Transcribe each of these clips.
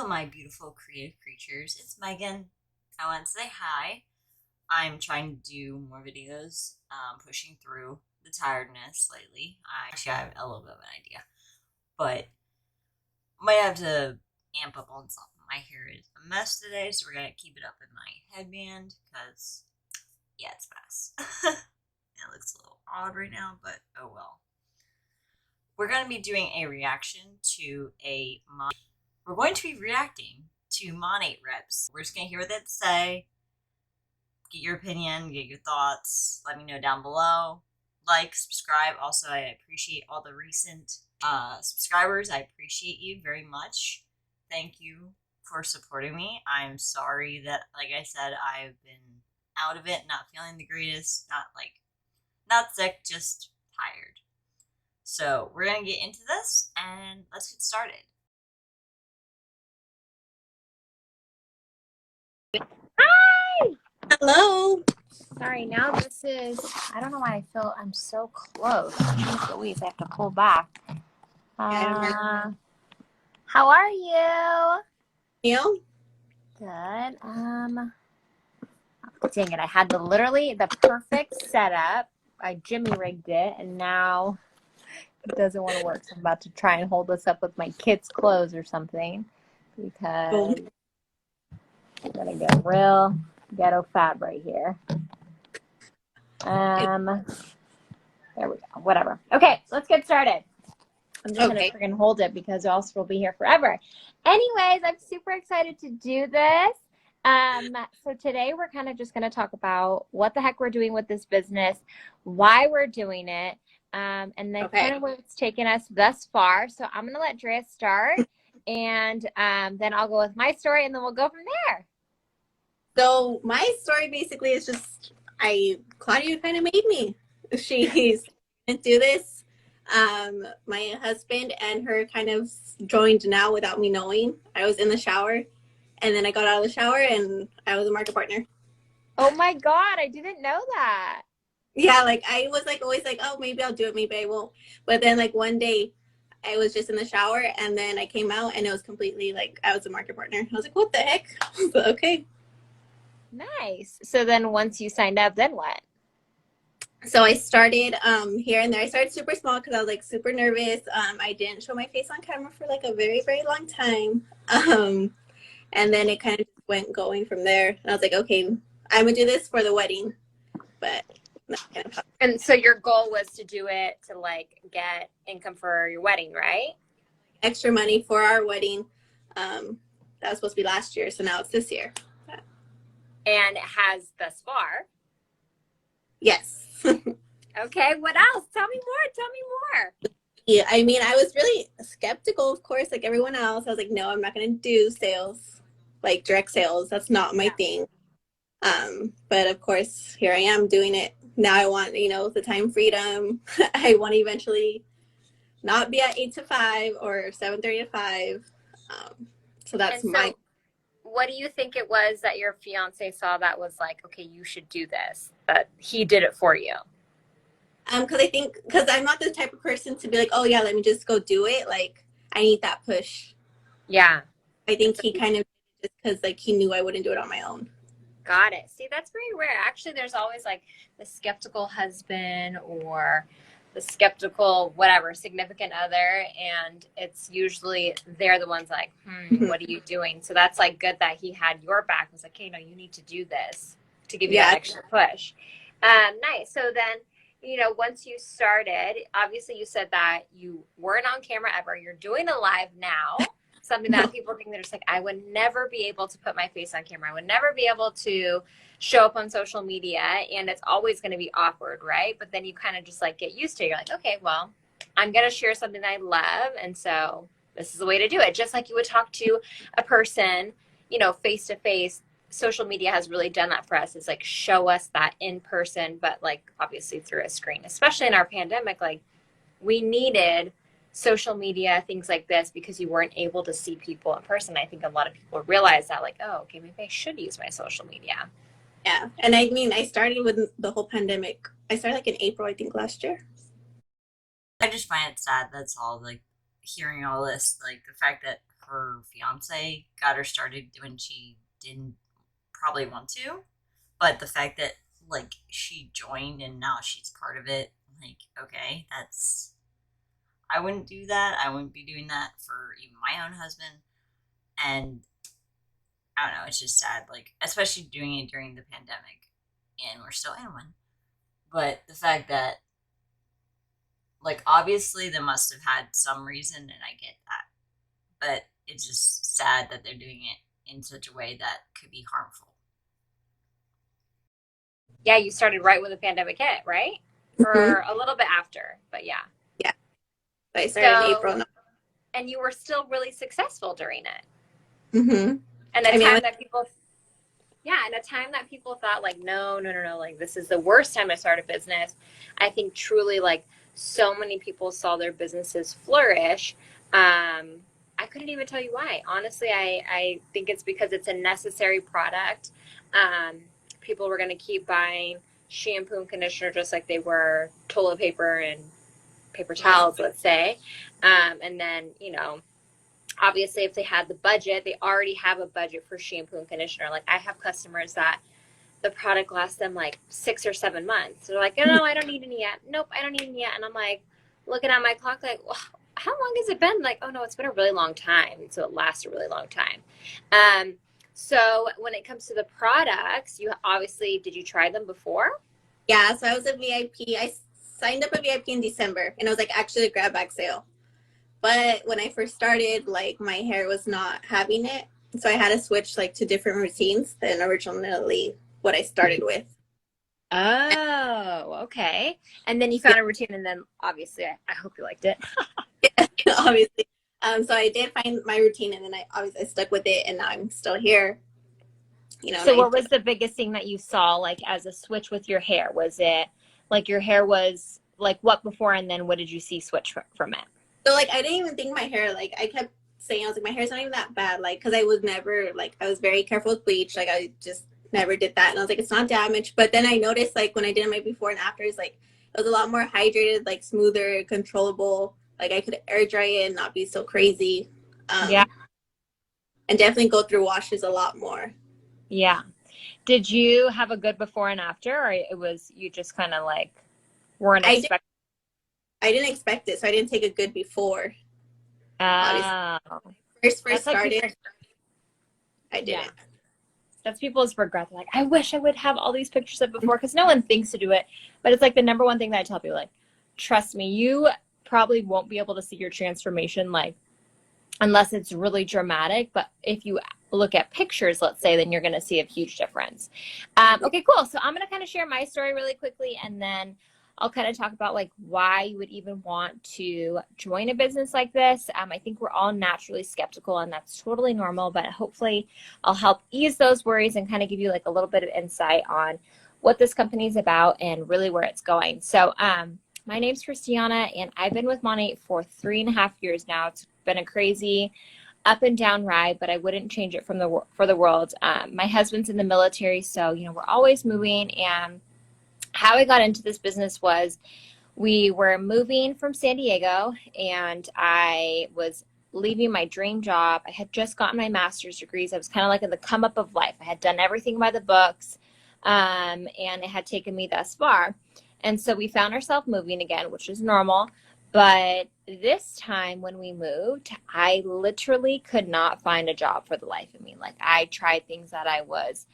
my beautiful creative creatures. It's Megan. I want to say hi. I'm trying to do more videos, pushing through the tiredness lately. I have a little bit of an idea, but might have to amp up on something. My hair is a mess today, so we're gonna keep it up in my headband because, yeah, it's a mess. It looks a little odd right now, but oh well. We're gonna be doing a reaction to a we're going to be reacting to Monat reps. We're just going to hear what they have to say, get your opinion, get your thoughts. Let me know down below. Like, subscribe. Also, I appreciate all the recent subscribers. I appreciate you very much. Thank you for supporting me. I'm sorry that, like I said, I've been out of it, not feeling the greatest, not sick, just tired. So we're going to get into this, and let's get started. Hi! Hello. Sorry, now this is, I don't know why I feel I'm so close. Jeez Louise, I have to pull back. How are you? You? Good. Dang it, I had literally the perfect setup. I jimmy rigged it, and now it doesn't want to work. So I'm about to try and hold this up with my kids' clothes or something because I'm gonna get real ghetto fab right here. There we go. Whatever. Okay, let's get started. I'm just gonna freaking hold it because else we'll be here forever. Anyways, I'm super excited to do this. So today we're kind of just gonna talk about what the heck we're doing with this business, why we're doing it, and then kind of where it's taken us thus far. So I'm gonna let Drea start, and then I'll go with my story, and then we'll go from there. So my story basically is just Claudia kind of made me. She's gonna do this. My husband and her kind of joined now without me knowing. I was in the shower, and then I got out of the shower, and I was a market partner. Oh my God, I didn't know that. Yeah, like I was like always like, oh, maybe I'll do it, maybe I won't. But then like one day, I was just in the shower, and then I came out, and it was completely like I was a market partner. I was like, what the heck? So, okay. Nice. So then once you signed up, then what? So I started here and there. I started super small because I was like super nervous. I didn't show my face on camera for like a very, very long time. And then it kind of went going from there. And I was like, okay, I'm gonna do this for the wedding. But kind of. And so your goal was to do it to like get income for your wedding, right? Extra money for our wedding. That was supposed to be last year, so now it's this year. And it has thus far. Yes. Okay, what else? Tell me more. Yeah, I mean, I was really skeptical, of course, like everyone else. I was like, no, I'm not going to do sales, like direct sales. That's not my thing. But of course, here I am doing it. Now I want, the time freedom. I want to eventually not be at 8 to 5 or 7:30 to 5. So that's what do you think it was that your fiance saw that was like, okay, you should do this, that he did it for you? Because I'm not the type of person to be like, oh yeah, let me just go do it. Like I need that push. Yeah. I think he kind of just because like he knew I wouldn't do it on my own. Got it. See, that's very rare. Actually, there's always like the skeptical husband or the skeptical whatever significant other, and it's usually they're the ones like, what are you doing? So that's like good that he had your back. Was like, hey, no, you need to do this to give you that extra push. Nice. So then, once you started, obviously you said that you weren't on camera ever. You're doing a live now. Something that people think they're just like, I would never be able to put my face on camera. I would never be able to show up on social media, and it's always going to be awkward, right? But then you kind of just like get used to it. You're like, okay, well, I'm going to share something that I love, and so this is the way to do it. Just like you would talk to a person, face to face. Social media has really done that for us. It's like show us that in person, but like obviously through a screen, especially in our pandemic, like we needed social media, things like this, because you weren't able to see people in person. I think a lot of people realize that like, oh, okay, maybe I should use my social media. Yeah. And I mean, I started with the whole pandemic. I started like in April, I think last year. I just find it sad, that's all, like hearing all this, like the fact that her fiance got her started when she didn't probably want to. But the fact that like she joined and now she's part of it, like, okay, that's, I wouldn't do that. I wouldn't be doing that for even my own husband. And I don't know, it's just sad, like, especially doing it during the pandemic, and we're still in one. But the fact that, like, obviously they must have had some reason, and I get that. But it's just sad that they're doing it in such a way that could be harmful. Yeah, you started right when the pandemic hit, right? Or a little bit after, but yeah. Yeah. So I started in April. And you were still really successful during it. Mm-hmm. And a time that people thought like, no, like this is the worst time to start a business. I think truly like so many people saw their businesses flourish. I couldn't even tell you why. Honestly, I think it's because it's a necessary product. People were going to keep buying shampoo and conditioner just like they were toilet paper and paper towels, let's say. And then, you know, obviously if they had the budget, they already have a budget for shampoo and conditioner. Like I have customers that the product lasts them like 6 or 7 months. They're like, no, I don't need any yet. Nope, I don't need any yet. And I'm like looking at my clock like, well, how long has it been? Like, oh no, it's been a really long time. So it lasts a really long time. So when it comes to the products, you obviously, did you try them before? Yeah, so I was a VIP. I signed up a VIP in December, and it was like actually a grab bag sale. But when I first started, like my hair was not having it. So I had to switch like to different routines than originally what I started with. Oh, okay. And then you found a routine, and then obviously I hope you liked it. Yeah, obviously. So I did find my routine, and then I stuck with it, and now I'm still here. You know. So what was the biggest thing that you saw like as a switch with your hair? Was it like your hair was like what before, and then what did you see switch from it? So like I didn't even think my hair, like I kept saying, I was like, my hair's not even that bad, like because I was never like, I was very careful with bleach, like I just never did that, and I was like, it's not damaged. But then I noticed like when I did my before and afters, like it was a lot more hydrated, like smoother, controllable. Like I could air dry it and not be so crazy. Yeah. And definitely go through washes a lot more. Yeah. Did you have a good before and after, or it was you just kind of like weren't expecting? I didn't expect it, so I didn't take a good before. Oh. First started, I didn't. Yeah. That's people's regret. They're like, I wish I would have all these pictures of before, because no one thinks to do it. But it's like the number one thing that I tell people, like, trust me, you probably won't be able to see your transformation, like, unless it's really dramatic. But if you look at pictures, let's say, then you're going to see a huge difference. Okay, cool. So I'm going to kind of share my story really quickly, and then I'll kind of talk about like why you would even want to join a business like this. I think we're all naturally skeptical, and that's totally normal, but hopefully I'll help ease those worries and kind of give you like a little bit of insight on what this company is about and really where it's going. So my name's Christiana, and I've been with Monat for 3.5 years now. It's been a crazy up and down ride, but I wouldn't change it for the world. My husband's in the military, so you know we're always moving. And how I got into this business was we were moving from San Diego, and I was leaving my dream job. I had just gotten my master's degrees. I was kind of like in the come up of life. I had done everything by the books, and it had taken me thus far. And so we found ourselves moving again, which is normal. But this time when we moved, I literally could not find a job for the life of me. Like I tried things that I was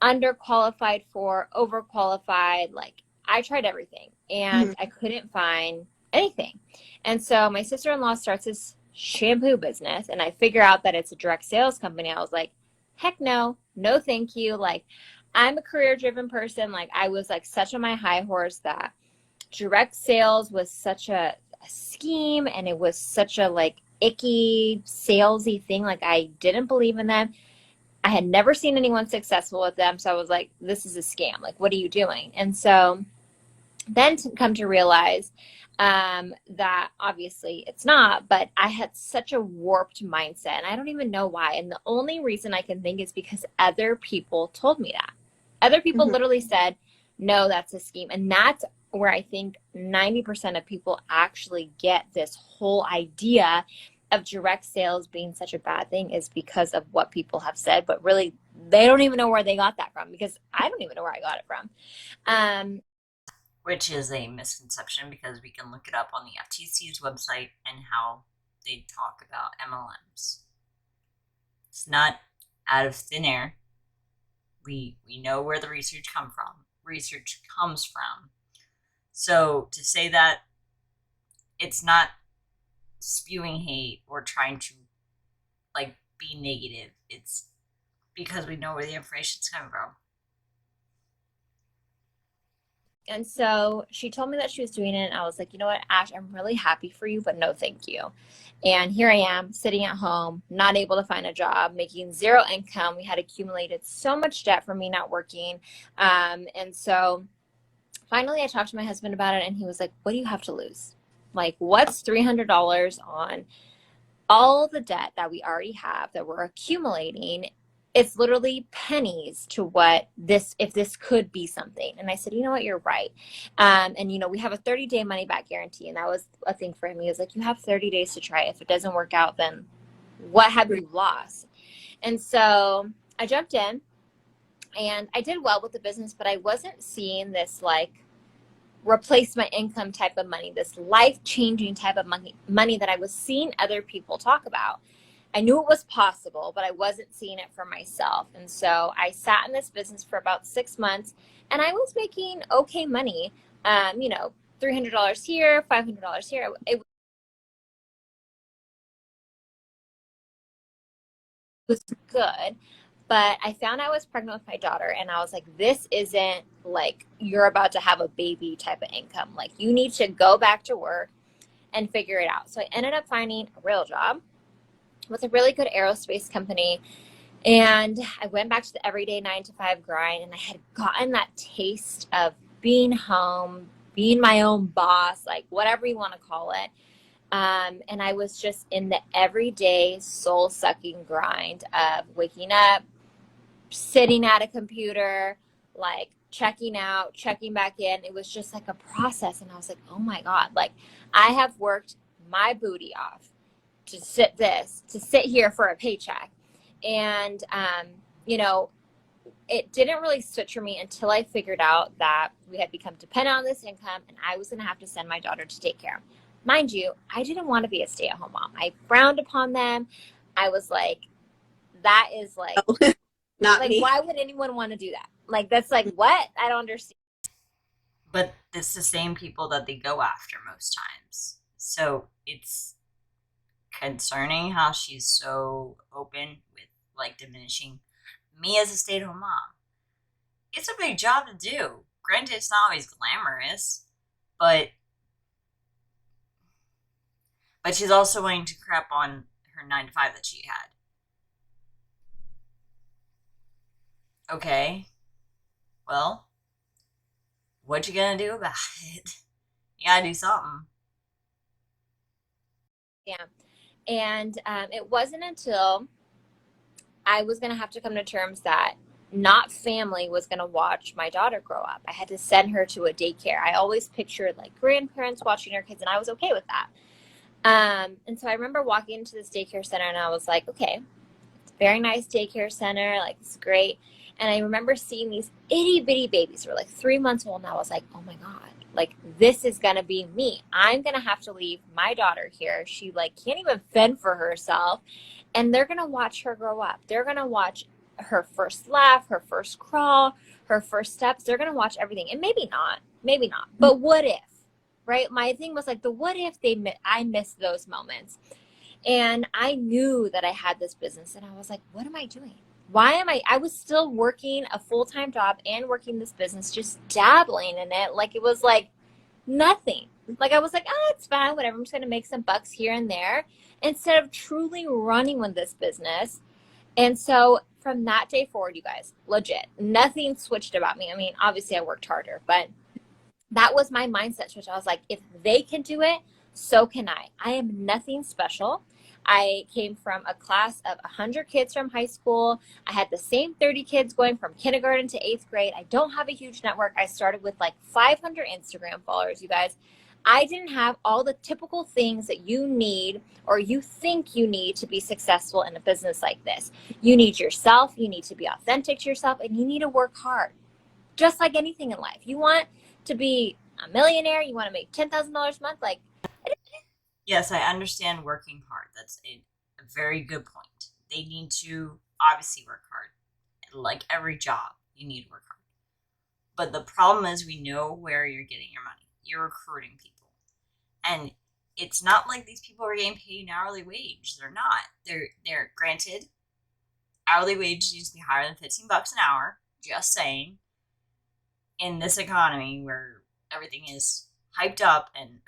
underqualified for, overqualified. Like I tried everything, and I couldn't find anything. And so my sister-in-law starts this shampoo business, and I figure out that it's a direct sales company. I was like, heck no, no thank you. Like I'm a career driven person. Like I was like such on my high horse that direct sales was such a scheme, and it was such a like icky salesy thing. Like I didn't believe in them. I had never seen anyone successful with them. So I was like, this is a scam. Like, what are you doing? And so then to come to realize that obviously it's not, but I had such a warped mindset, and I don't even know why. And the only reason I can think is because other people told me that. Other people literally said, no, that's a scheme. And that's where I think 90% of people actually get this whole idea of direct sales being such a bad thing is because of what people have said, but really they don't even know where they got that from, because I don't even know where I got it from. Which is a misconception, because we can look it up on the FTC's website and how they talk about MLMs. It's not out of thin air. We know where the research comes from. So to say that it's not spewing hate or trying to like be negative, it's because we know where the information's coming from. And so she told me that she was doing it, and I was like, you know what, Ash, I'm really happy for you, but no thank you. And here I am sitting at home, not able to find a job, making zero income. We had accumulated so much debt from me not working. And so finally I talked to my husband about it, and he was like, what do you have to lose? Like, what's $300 on all the debt that we already have that we're accumulating? It's literally pennies to what this, if this could be something. And I said, you know what, you're right. And you know, we have a 30-day money back guarantee. And that was a thing for him. He was like, you have 30 days to try. If it doesn't work out, then what have you lost? And so I jumped in and I did well with the business, but I wasn't seeing this like replace my income type of money, this life-changing type of money that I was seeing other people talk about. I knew it was possible, but I wasn't seeing it for myself. And so I sat in this business for about 6 months, and I was making okay money, you know, $300 here, $500 here. It was good. But I found I was pregnant with my daughter, and I was like, this isn't like you're about to have a baby type of income. Like, you need to go back to work and figure it out. So I ended up finding a real job with a really good aerospace company. And I went back to the everyday 9-to-5 grind, and I had gotten that taste of being home, being my own boss, like whatever you want to call it. And I was just in the everyday soul-sucking grind of waking up, sitting at a computer, like checking out, checking back in. It was just like a process. And I was like, oh my God, like I have worked my booty off to sit here for a paycheck. And, you know, it didn't really switch for me until I figured out that we had become dependent on this income, and I was going to have to send my daughter to daycare. Mind you, I didn't want to be a stay-at-home mom. I frowned upon them. I was like, that is like, Not like, me. why would anyone want to do that? Like, that's like, what? I don't understand. But it's the same people that they go after most times. So it's concerning how she's so open with like diminishing me as a stay-at-home mom. It's a big job to do. Granted, it's not always glamorous, but she's also willing to crap on her 9-to-5 that she had. Okay, well, what you gonna do about it? You gotta do something. Yeah. And it wasn't until I was going to have to come to terms that not family was going to watch my daughter grow up. I had to send her to a daycare. I always pictured like grandparents watching their kids, and I was okay with that. And so I remember walking into this daycare center, and I was like, okay, it's a very nice daycare center. Like, it's great. And I remember seeing these itty bitty babies who were like 3 months old. And I was like, oh my God, like this is going to be me. I'm going to have to leave my daughter here. She like can't even fend for herself. And they're going to watch her grow up. They're going to watch her first laugh, her first crawl, her first steps. They're going to watch everything. And maybe not, but what if, right? My thing was like the, what if I missed those moments? And I knew that I had this business, and I was like, what am I doing? Why am I was still working a full-time job and working this business, just dabbling in it. Like it was like nothing. Like I was like, oh, it's fine, whatever. I'm just going to make some bucks here and there instead of truly running with this business. And so from that day forward, you guys, legit, nothing switched about me. I mean, obviously I worked harder, but that was my mindset switch. I was like, if they can do it, so can I. I am nothing special. I came from a class of 100 kids from high school. I had the same 30 kids going from kindergarten to 8th grade. I don't have a huge network. I started with like 500 Instagram followers, you guys. I didn't have all the typical things that you need or you think you need to be successful in a business like this. You need yourself, you need to be authentic to yourself, and you need to work hard. Just like anything in life. You want to be a millionaire, you want to make $10,000 a month, like. Yes, I understand working hard. That's a very good point. They need to obviously work hard. Like every job, you need to work hard. But the problem is we know where you're getting your money. You're recruiting people. And it's not like these people are getting paid an hourly wage. They're not. They're granted, hourly wage needs to be higher than $15 an hour. Just saying. In this economy where everything is hyped up and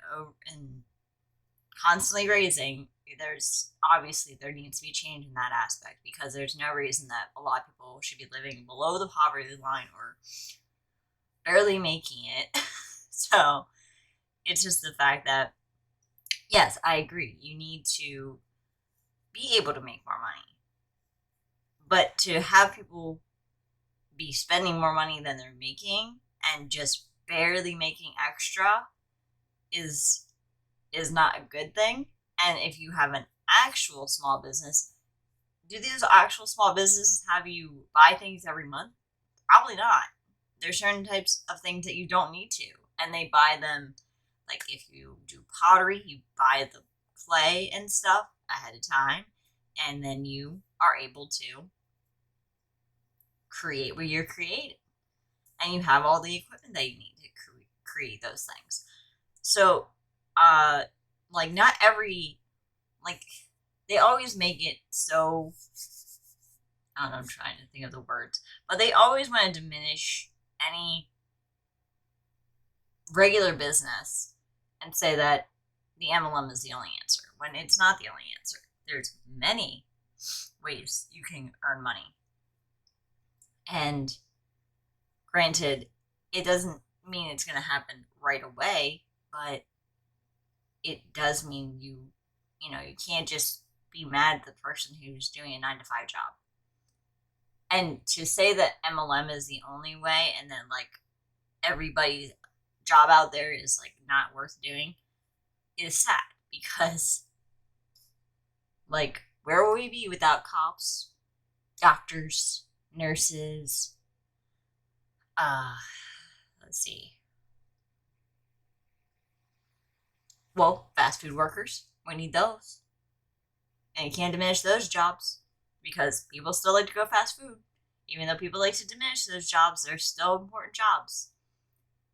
constantly raising, there needs to be change in that aspect, because there's no reason that a lot of people should be living below the poverty line or barely making it. So it's just the fact that, yes, I agree, you need to be able to make more money, but to have people be spending more money than they're making and just barely making extra is not a good thing. And if you have an actual small business, do these actual small businesses have you buy things every month? Probably not. There's certain types of things that you don't need to, and they buy them. Like if you do pottery, you buy the clay and stuff ahead of time, and then you are able to create what you're creating, and you have all the equipment that you need to create those things. So like not every, like they always make it so, I don't know, I'm trying to think of the words, but they always want to diminish any regular business and say that the MLM is the only answer, when it's not the only answer. There's many ways you can earn money. And granted, it doesn't mean it's going to happen right away, but it does mean you can't just be mad at the person who's doing a 9-to-5 job. And to say that MLM is the only way, and then like everybody's job out there is like not worth doing, is sad, because like where will we be without cops, doctors, nurses, let's see, well, fast food workers? We need those. And you can't diminish those jobs, because people still like to go fast food. Even though people like to diminish those jobs, they're still important jobs.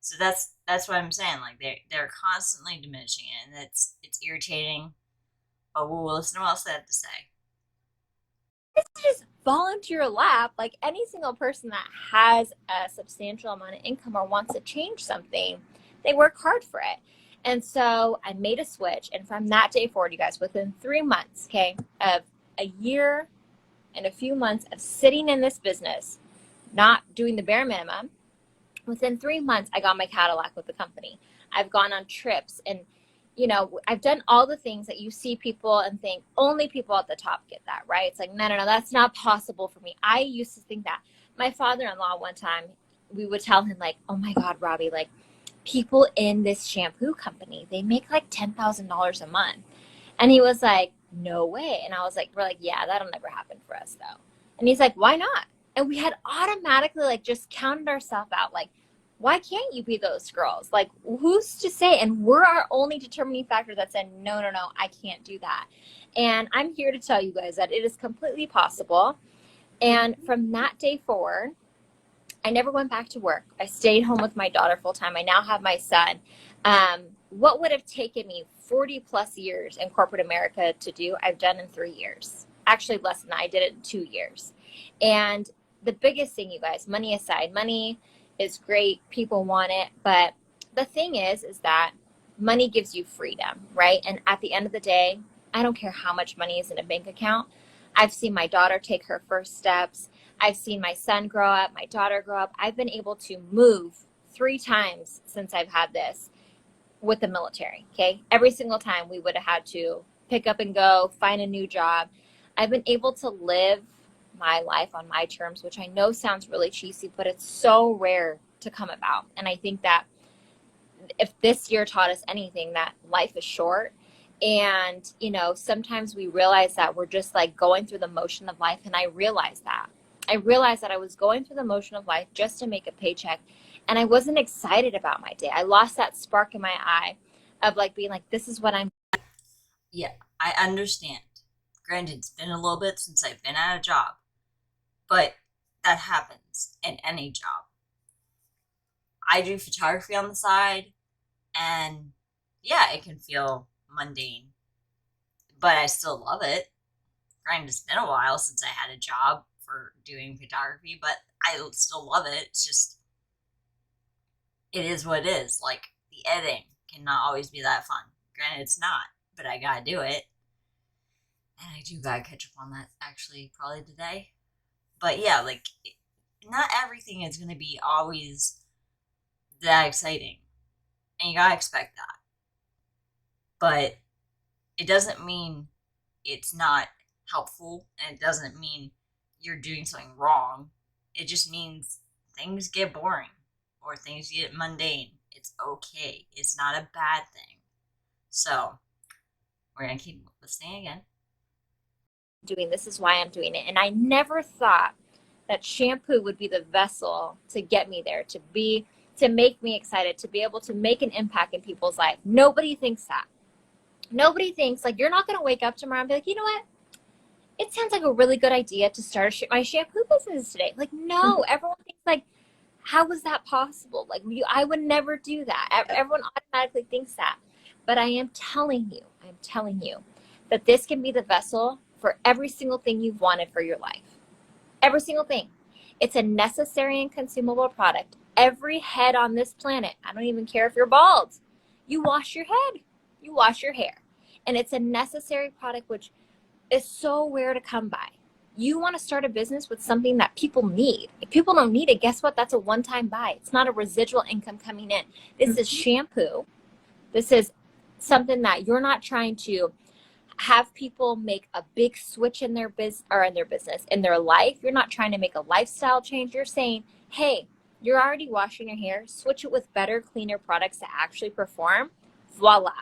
So that's what I'm saying. Like they're constantly diminishing it, and it's irritating. But we'll listen to what else they have to say. It's just fall into your lap. Like any single person that has a substantial amount of income or wants to change something, they work hard for it. And so I made a switch. And from that day forward, you guys, within 3 months, okay, of a year and a few months of sitting in this business, not doing the bare minimum, within 3 months, I got my Cadillac with the company. I've gone on trips, and, I've done all the things that you see people and think only people at the top get that, right? It's like, no, that's not possible for me. I used to think that. My father-in-law, one time, we would tell him like, oh my God, Robbie, like people in this shampoo company, they make like $10,000 a month. And he was like, no way. And I was like, we're like, yeah, that'll never happen for us though. And he's like, why not? And we had automatically like just counted ourselves out. Like, why can't you be those girls? Like, who's to say? And we're our only determining factor that said, no, I can't do that. And I'm here to tell you guys that it is completely possible. And from that day forward, I never went back to work. I stayed home with my daughter full time. I now have my son. What would have taken me 40 plus years in corporate America to do, I've done in 3 years. Actually, less than that. I did it in 2 years. And the biggest thing, you guys, money aside, money is great. People want it. But the thing is that money gives you freedom, right? And at the end of the day, I don't care how much money is in a bank account. I've seen my daughter take her first steps. I've seen my son grow up, my daughter grow up. I've been able to move 3 times since I've had this with the military, okay? Every single time we would have had to pick up and go, find a new job. I've been able to live my life on my terms, which I know sounds really cheesy, but it's so rare to come about. And I think that if this year taught us anything, that life is short. And, you know, sometimes we realize that we're just like going through the motion of life. And I realized that. I was going through the motion of life just to make a paycheck. And I wasn't excited about my day. I lost that spark in my eye of like being like, this is what I'm. Yeah, I understand. Granted, it's been a little bit since I've been at a job, but that happens in any job. I do photography on the side, and yeah, it can feel mundane, but I still love it. Granted, it's been a while since I had a job for doing photography, but I still love it. It's just, it is what it is. Like, the editing cannot always be that fun. Granted, it's not, but I gotta do it. And I do gotta catch up on that actually probably today. But yeah, like, not everything is gonna be always that exciting. And you gotta expect that. But it doesn't mean it's not helpful, and it doesn't mean you're doing something wrong. It just means things get boring or things get mundane. It's okay. It's not a bad thing. So we're gonna keep listening again. Doing this is why I'm doing it. And I never thought that shampoo would be the vessel to get me there, to make me excited, to be able to make an impact in people's life. Nobody thinks that. Nobody thinks, like, you're not going to wake up tomorrow and be like, you know what? It sounds like a really good idea to start my shampoo business today. Like, no, everyone thinks like, how was that possible? Like, I would never do that. Everyone automatically thinks that. But I am telling you that this can be the vessel for every single thing you've wanted for your life. Every single thing. It's a necessary and consumable product. Every head on this planet, I don't even care if you're bald, you wash your head, you wash your hair. And it's a necessary product which is so rare to come by. You want to start a business with something that people need. If people don't need it, guess what? That's a one-time buy. It's not a residual income coming in. This is shampoo. This is something that you're not trying to have people make a big switch in their business, in their life. You're not trying to make a lifestyle change. You're saying, hey, you're already washing your hair. Switch it with better, cleaner products that actually perform. Voila.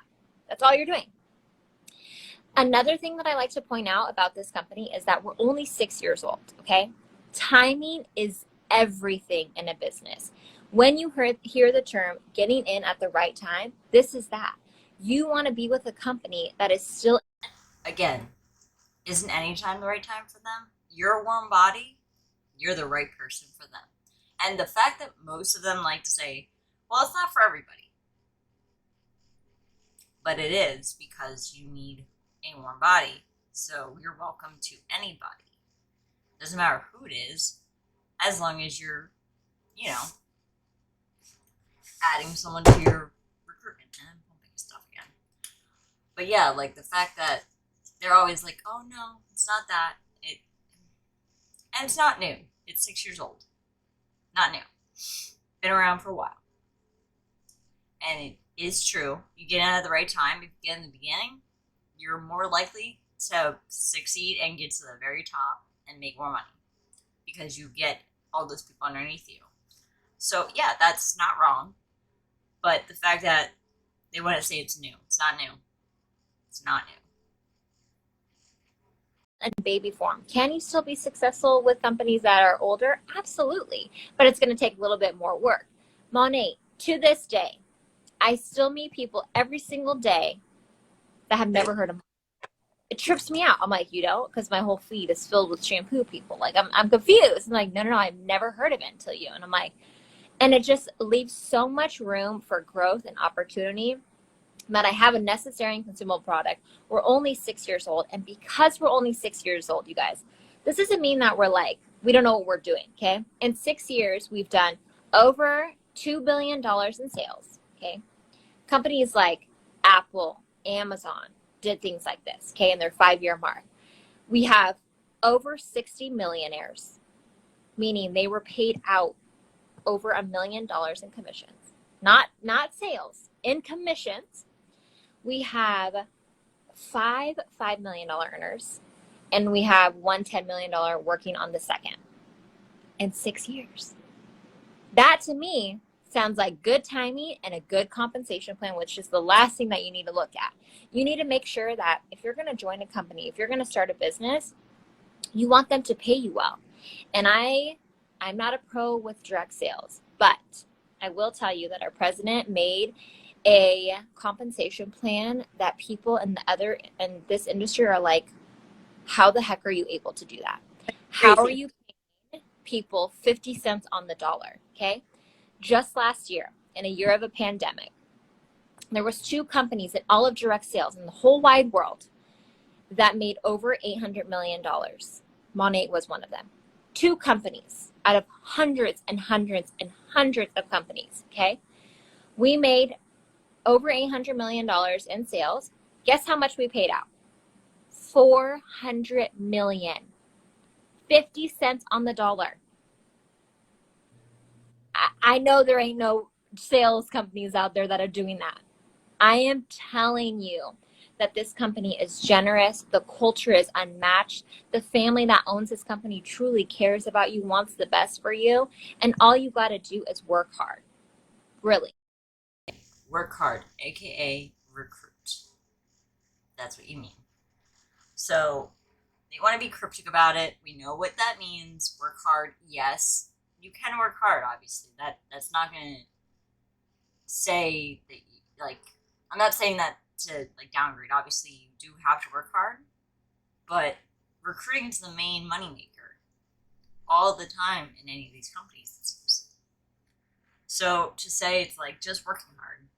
That's all you're doing. Another thing that I like to point out about this company is that we're only 6 years old, okay? Timing is everything in a business. When you hear the term getting in at the right time, this is that. You want to be with a company that is still... Again, isn't any time the right time for them? You're a warm body, you're the right person for them. And the fact that most of them like to say, well, it's not for everybody. But it is, because you need a warm body. So you're welcome to anybody. Doesn't matter who it is, as long as you're, you know, adding someone to your recruitment. And I'm pumping stuff again. But yeah, like the fact that they're always like, oh no, it's not that. And it's not new. It's 6 years old. Not new. Been around for a while. And it is true. You get in at the right time. If you get in the beginning, you're more likely to succeed and get to the very top and make more money, because you get all those people underneath you. So yeah, that's not wrong. But the fact that they want to say it's new, it's not new. It's not new. In baby form. Can you still be successful with companies that are older? Absolutely. But it's going to take a little bit more work. Monat, to this day, I still meet people every single day that have never heard of Monat. It trips me out. I'm like, you don't? Because my whole feed is filled with shampoo people. Like, I'm confused. I'm like, no, I've never heard of it until you. And I'm like, and it just leaves so much room for growth and opportunity that I have a necessary and consumable product. We're only 6 years old. And because we're only 6 years old, you guys, this doesn't mean that we're like, we don't know what we're doing, okay? In 6 years, we've done over $2 billion in sales, okay? Companies like Apple, Amazon did things like this, okay, in their 5-year mark. We have over 60 millionaires, meaning they were paid out over $1 million in commissions. Not sales, in commissions. We have 5 $5 million earners, and we have one $10 million working on the second in 6 years. That to me Sounds like good timing and a good compensation plan, which is the last thing that you need to look at. You need to make sure that if you're going to join a company, if you're going to start a business, you want them to pay you well. And I'm not a pro with direct sales, but I will tell you that our president made a compensation plan that people in this industry are like, how the heck are you able to do that? How are you paying people 50 cents on the dollar? Okay. Just last year, in a year of a pandemic, there was 2 companies in all of direct sales in the whole wide world that made over $800 million. Monat was one of them. 2 companies out of hundreds and hundreds and hundreds of companies, okay? We made over $800 million in sales. Guess how much we paid out? $400 million. 50 cents on the dollar. I know there ain't no sales companies out there that are doing that. I am telling you that this company is generous. The culture is unmatched. The family that owns this company truly cares about you, wants the best for you. And all you got to do is work hard. Really. Work hard, aka recruit. That's what you mean. So they want to be cryptic about it. We know what that means. Work hard, yes. You can work hard, obviously. That's not gonna say that like I'm not saying that to like downgrade. Obviously you do have to work hard, but recruiting is the main moneymaker all the time in any of these companies, it seems. So to say it's like just working hard,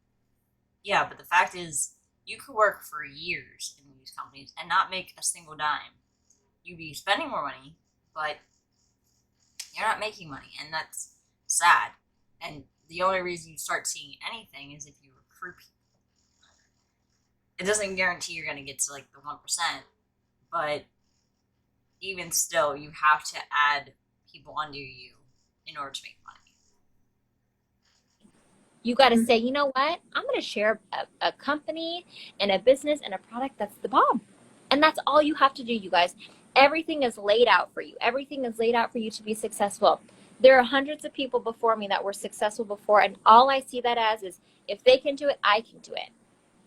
yeah, but the fact is you could work for years in these companies and not make a single dime. You'd be spending more money, but you're not making money, and that's sad. And the only reason you start seeing anything is if you recruit people. It doesn't guarantee you're going to get to like the 1%, but even still, you have to add people under you in order to make money. You got to say, you know what? I'm going to share a company and a business and a product that's the bomb. And that's all you have to do, you guys. Everything is laid out for you. Everything is laid out for you to be successful. There are hundreds of people before me that were successful before, and all I see that as is if they can do it, I can do it.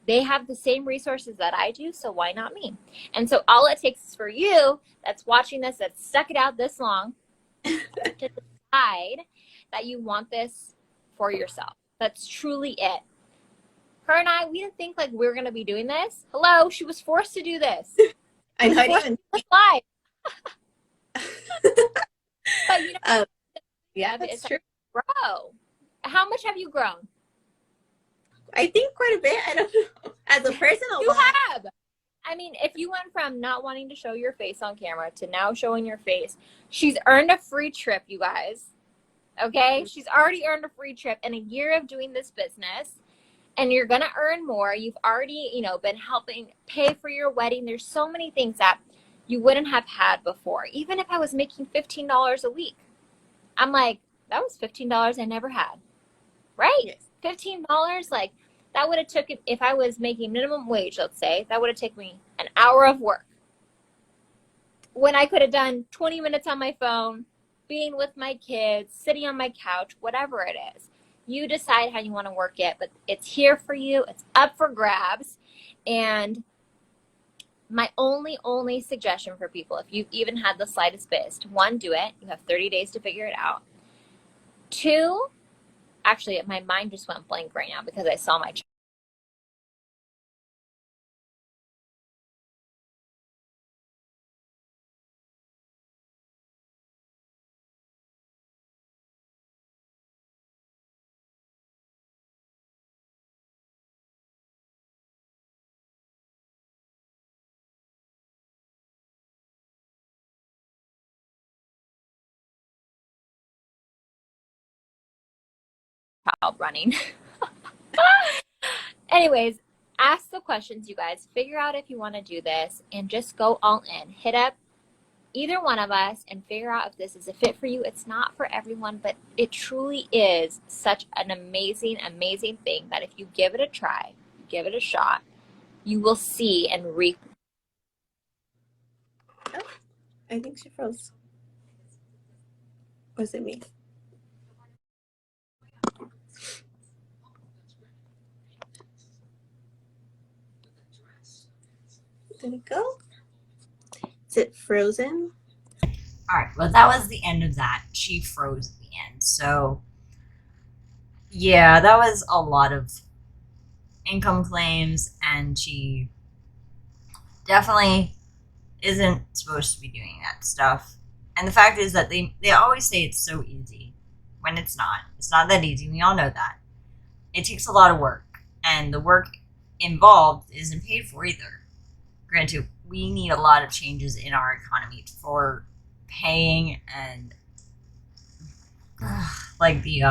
They have the same resources that I do, so why not me? And so all it takes is for you that's watching this, that's stuck it out this long, to decide that you want this for yourself. That's truly it. Her and I, we didn't think like we were going to be doing this. Hello, she was forced to do this. I know. I didn't even live. But you know, yeah, that's true. Grow. How much have you grown? I think quite a bit. I don't know. As a person, You have. I mean, if you went from not wanting to show your face on camera to now showing your face, she's earned a free trip, you guys. Okay? She's already earned a free trip in a year of doing this business. And you're going to earn more. You've already, been helping pay for your wedding. There's so many things that you wouldn't have had before. Even if I was making $15 a week. I'm like, that was $15 I never had. Right? Yes. $15, like that would have taken, if I was making minimum wage, let's say, that would have taken me an hour of work. When I could have done 20 minutes on my phone, being with my kids, sitting on my couch, whatever it is. You decide how you want to work it, but it's here for you. It's up for grabs. And my only suggestion for people, if you've even had the slightest bit, 1, do it. You have 30 days to figure it out. 2, actually, my mind just went blank right now because I saw my child running. Anyways, ask the questions, you guys. Figure out if you want to do this and just go all in. Hit up either one of us and figure out if this is a fit for you. It's not for everyone, but it truly is such an amazing, amazing thing that if you give it a try, give it a shot, you will see and reap. Oh, I think she froze. Was it me? Did it go? Is it frozen? All right, well, that was the end of that. She froze at the end. So, yeah, that was a lot of income claims, and she definitely isn't supposed to be doing that stuff. And the fact is that they always say it's so easy when it's not. It's not that easy. We all know that. It takes a lot of work, and the work involved isn't paid for either. Granted, we need a lot of changes in our economy for paying and like the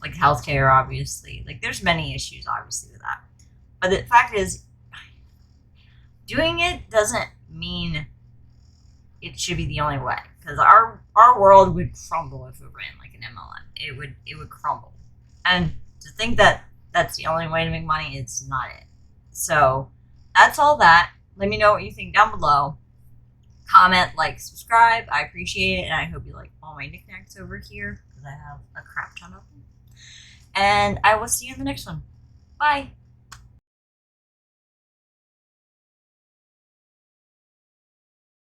like healthcare, obviously. Like there's many issues obviously with that. But the fact is, doing it doesn't mean it should be the only way, because our world would crumble if we ran like an MLM. It would crumble. And to think that that's the only way to make money, it's not it. So that's all that. Let me know what you think down below. Comment, like, subscribe. I appreciate it, and I hope you like all my knickknacks over here, because I have a crap ton of them. And I will see you in the next one. Bye.